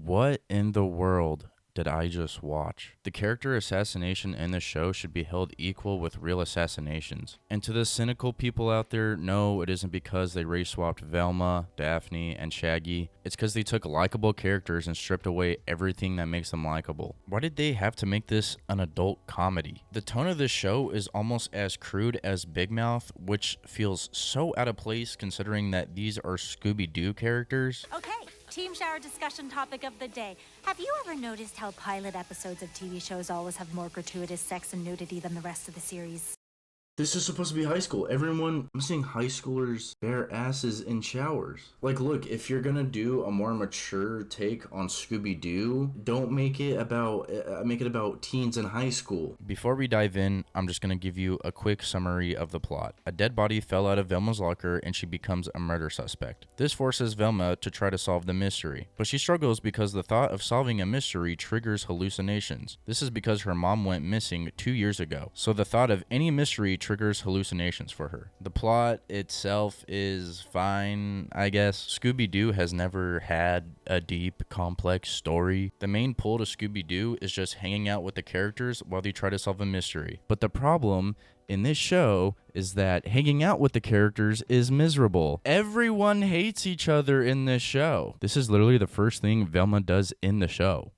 What in the world did I just watch? The character assassination in the show should be held equal with real assassinations. And to the cynical people out there, no, it isn't because they race swapped Velma, Daphne, and Shaggy. It's because they took likable characters and stripped away everything that makes them likable. Why did they have to make this an adult comedy? The tone of this show is almost as crude as Big Mouth, which feels so out of place considering that these are Scooby Doo characters. Okay, team shower discussion topic of the day. Have you ever noticed how pilot episodes of TV shows always have more gratuitous sex and nudity than the rest of the series? This is supposed to be high school. I'm seeing high schoolers bare asses in showers. Like, look, if you're gonna do a more mature take on Scooby Doo, don't make it about teens in high school. Before we dive in, I'm just gonna give you a quick summary of the plot. A dead body fell out of Velma's locker and she becomes a murder suspect. This forces Velma to try to solve the mystery, but she struggles because the thought of solving a mystery triggers hallucinations. This is because her mom went missing 2 years ago, so the thought of any mystery triggers hallucinations for her. The plot itself is fine, I guess. Scooby Doo has never had a deep, complex story. The main pull to Scooby Doo is just hanging out with the characters while they try to solve a mystery. But the problem in this show is that hanging out with the characters is miserable. Everyone hates each other in this show. This is literally the first thing Velma does in the show.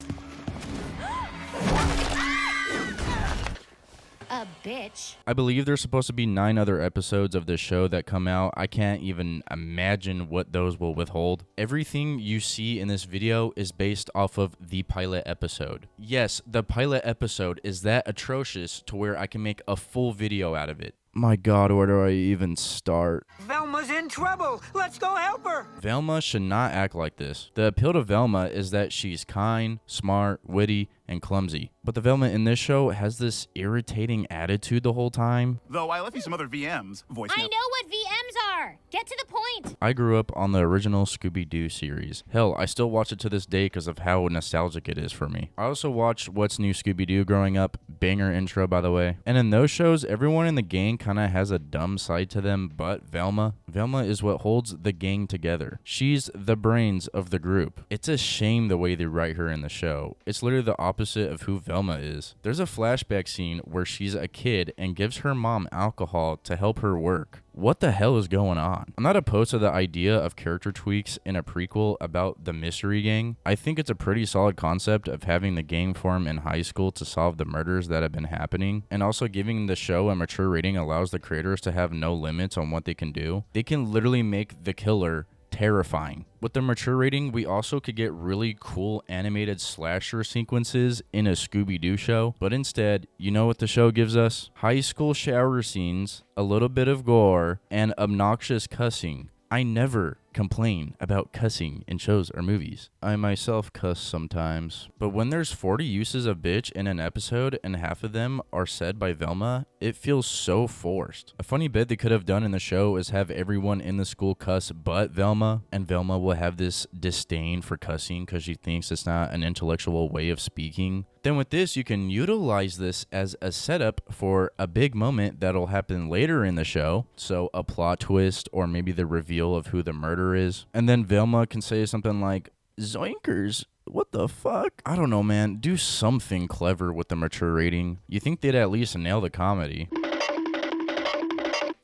Bitch. I believe there's supposed to be 9 other episodes of this show that come out. I can't even imagine what those will withhold. Everything you see in this video is based off of the pilot episode. Yes, the pilot episode is that atrocious to where I can make a full video out of it. My God, where do I even start? Velma's in trouble. Let's go help her. Velma should not act like this. The appeal to Velma is that she's kind, smart, witty, and clumsy. But the Velma in this show has this irritating attitude the whole time. Though I left you some other VMs. I know what VMs are. Get to the point. I grew up on the original Scooby Doo series. Hell, I still watch it to this day because of how nostalgic it is for me. I also watched What's New Scooby Doo growing up. Banger intro, by the way. And in those shows, everyone in the gang kind of has a dumb side to them, but Velma. Velma is what holds the gang together. She's the brains of the group. It's a shame the way they write her in the show. It's literally the opposite of who Velma is. There's a flashback scene where she's a kid and gives her mom alcohol to help her work. What the hell is going on? I'm not opposed to the idea of character tweaks in a prequel about the mystery gang. I think it's a pretty solid concept of having the gang form in high school to solve the murders that have been happening, and also giving the show a mature rating allows the creators to have no limits on what they can do. They can literally make the killer terrifying. With the mature rating, we also could get really cool animated slasher sequences in a Scooby Doo show, but instead, you know what the show gives us? High school shower scenes, a little bit of gore, and obnoxious cussing. I never complain about cussing in shows or movies. I myself cuss sometimes. But when there's 40 uses of bitch in an episode and half of them are said by Velma, it feels so forced. A funny bit they could have done in the show is have everyone in the school cuss but Velma, and Velma will have this disdain for cussing because she thinks it's not an intellectual way of speaking. Then with this, you can utilize this as a setup for a big moment that'll happen later in the show. So a plot twist or maybe the reveal of who the murderer is. And then Velma can say something like, "Zoinkers, what the fuck?" I don't know, man. Do something clever with the mature rating. You think they'd at least nail the comedy.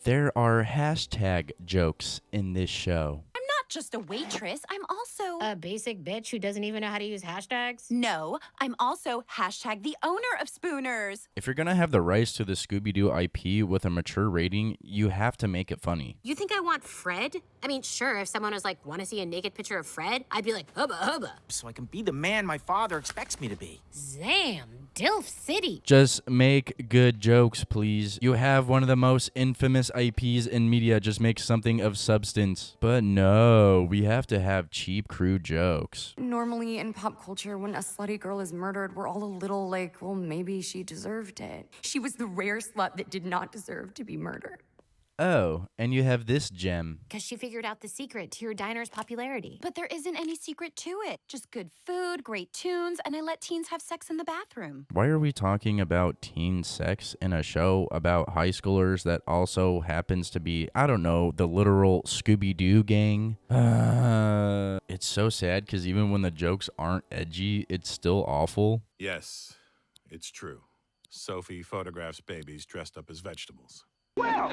There are hashtag jokes in this show. Just a waitress. I'm also a basic bitch who doesn't even know how to use hashtags? No, I'm also hashtag the owner of Spooners. If you're gonna have the rights to the Scooby Doo IP with a mature rating, you have to make it funny. You think I want Fred? I mean, sure, if someone was like, want to see a naked picture of Fred? I'd be like, hubba hubba. So I can be the man my father expects me to be. Zam, Dilf City. Just make good jokes, please. You have one of the most infamous IPs in media. Just make something of substance. But no, we have to have cheap, crude jokes. Normally in pop culture, when a slutty girl is murdered, we're all a little like, well, maybe she deserved it. She was the rare slut that did not deserve to be murdered. Oh, and you have this gem. Because she figured out the secret to your diner's popularity. But there isn't any secret to it. Just good food, great tunes, and I let teens have sex in the bathroom. Why are we talking about teen sex in a show about high schoolers that also happens to be, I don't know, the literal Scooby Doo gang? It's so sad because even when the jokes aren't edgy, it's still awful. Yes, it's true. Sophie photographs babies dressed up as vegetables. Well,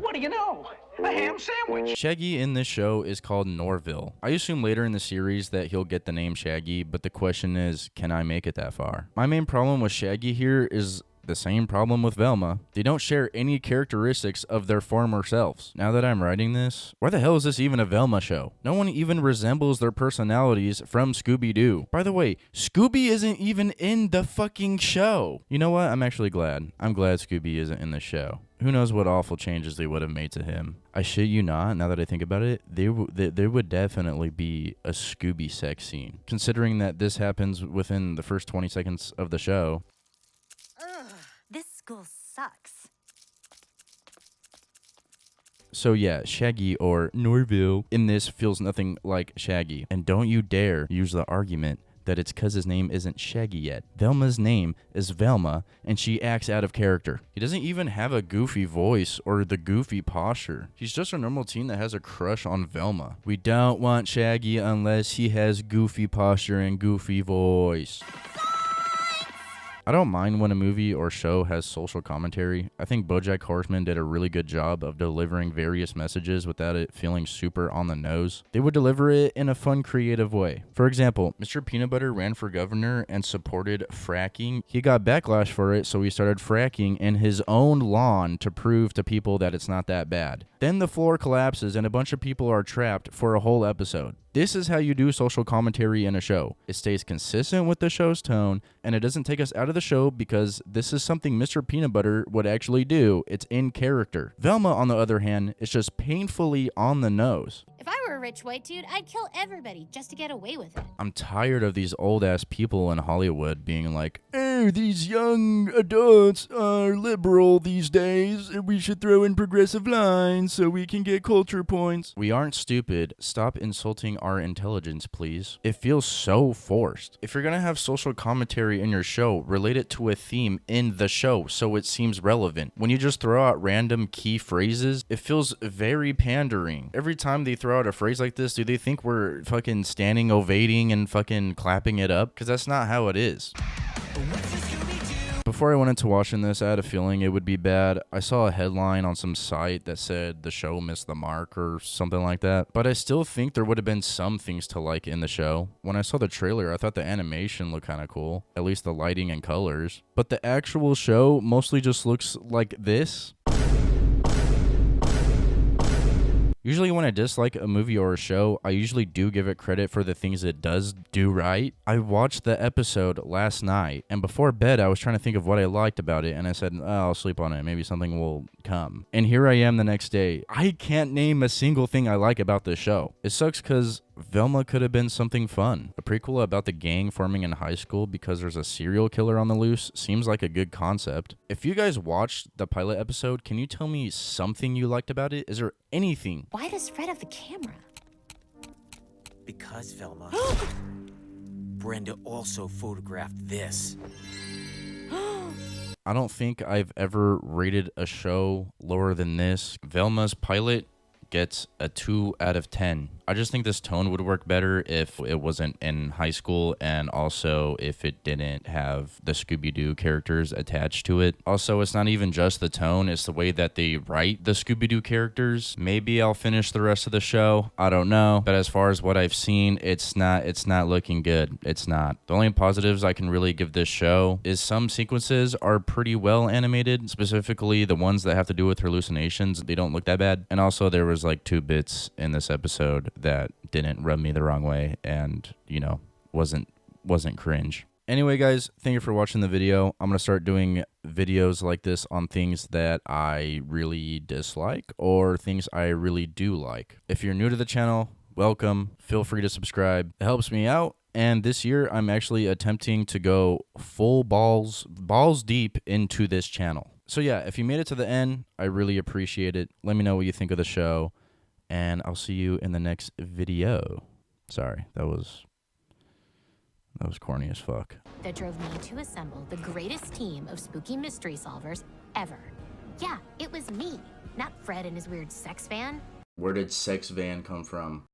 what do you know? A ham sandwich. Shaggy in this show is called Norville. I assume later in the series that he'll get the name Shaggy, but the question is, can I make it that far? My main problem with Shaggy here is the same problem with Velma. They don't share any characteristics of their former selves. Now that I'm writing this, why the hell is this even a Velma show? No one even resembles their personalities from Scooby Doo. By the way, Scooby isn't even in the fucking show. You know what? I'm actually glad. I'm glad Scooby isn't in the show. Who knows what awful changes they would have made to him. I shit you not, now that I think about it, there would definitely be a Scooby sex scene. Considering that this happens within the first 20 seconds of the show. This school sucks. So yeah, Shaggy or Norville in this feels nothing like Shaggy. And don't you dare use the argument that it's because his name isn't Shaggy yet. Velma's name is Velma, and she acts out of character. He doesn't even have a goofy voice or the goofy posture. He's just a normal teen that has a crush on Velma. We don't want Shaggy unless he has goofy posture and goofy voice. I don't mind when a movie or show has social commentary. I think BoJack Horseman did a really good job of delivering various messages without it feeling super on the nose. They would deliver it in a fun, creative way. For example, Mr. Peanut Butter ran for governor and supported fracking. He got backlash for it, so he started fracking in his own lawn to prove to people that it's not that bad. Then the floor collapses and a bunch of people are trapped for a whole episode. This is how you do social commentary in a show. It stays consistent with the show's tone, and it doesn't take us out of the show because this is something Mr. Peanut Butter would actually do. It's in character. Velma, on the other hand, is just painfully on the nose. If I were a rich white dude, I'd kill everybody just to get away with it. I'm tired of these old-ass people in Hollywood being like, "Oh, these young adults are liberal these days, and we should throw in progressive lines so we can get culture points." We aren't stupid. Stop insulting our intelligence, please. It feels so forced. If you're gonna have social commentary in your show, relate it to a theme in the show so it seems relevant. When you just throw out random key phrases, it feels very pandering. Every time they throw out a phrase like this, do they think we're fucking standing ovating and fucking clapping it up? Because that's not how it is. Before I went into watching this, I had a feeling it would be bad. I saw a headline on some site that said the show missed the mark or something like that. But I still think there would have been some things to like in the show. When I saw the trailer, I thought the animation looked kind of cool. At least the lighting and colors. But the actual show mostly just looks like this. Usually when I dislike a movie or a show, I usually do give it credit for the things it does do right. I watched the episode last night, and before bed, I was trying to think of what I liked about it, and I said, oh, I'll sleep on it. Maybe something will come. And here I am the next day. I can't name a single thing I like about this show. It sucks because Velma could have been something fun. A prequel about the gang forming in high school because there's a serial killer on the loose seems like a good concept. If you guys watched the pilot episode, can you tell me something you liked about it? Is there anything? Why does Fred have the camera? Because, Velma, Brenda also photographed this. I don't think I've ever rated a show lower than this. Velma's pilot gets a 2 out of 10. I just think this tone would work better if it wasn't in high school, and also if it didn't have the Scooby Doo characters attached to it. Also, it's not even just the tone, it's the way that they write the Scooby Doo characters. Maybe I'll finish the rest of the show, I don't know. But as far as what I've seen, it's not looking good. It's not. The only positives I can really give this show is some sequences are pretty well animated, specifically the ones that have to do with hallucinations. They don't look that bad. And also there was like 2 bits in this episode that didn't rub me the wrong way and, you know, wasn't cringe. Anyway, guys, thank you for watching the video. I'm going to start doing videos like this on things that I really dislike or things I really do like. If you're new to the channel, welcome. Feel free to subscribe. It helps me out. And this year, I'm actually attempting to go full balls deep into this channel. So yeah, if you made it to the end, I really appreciate it. Let me know what you think of the show, and I'll see you in the next video. Sorry, that was corny as fuck. That drove me to assemble the greatest team of spooky mystery solvers ever. Yeah, it was me, not Fred and his weird sex van. Where did sex van come from?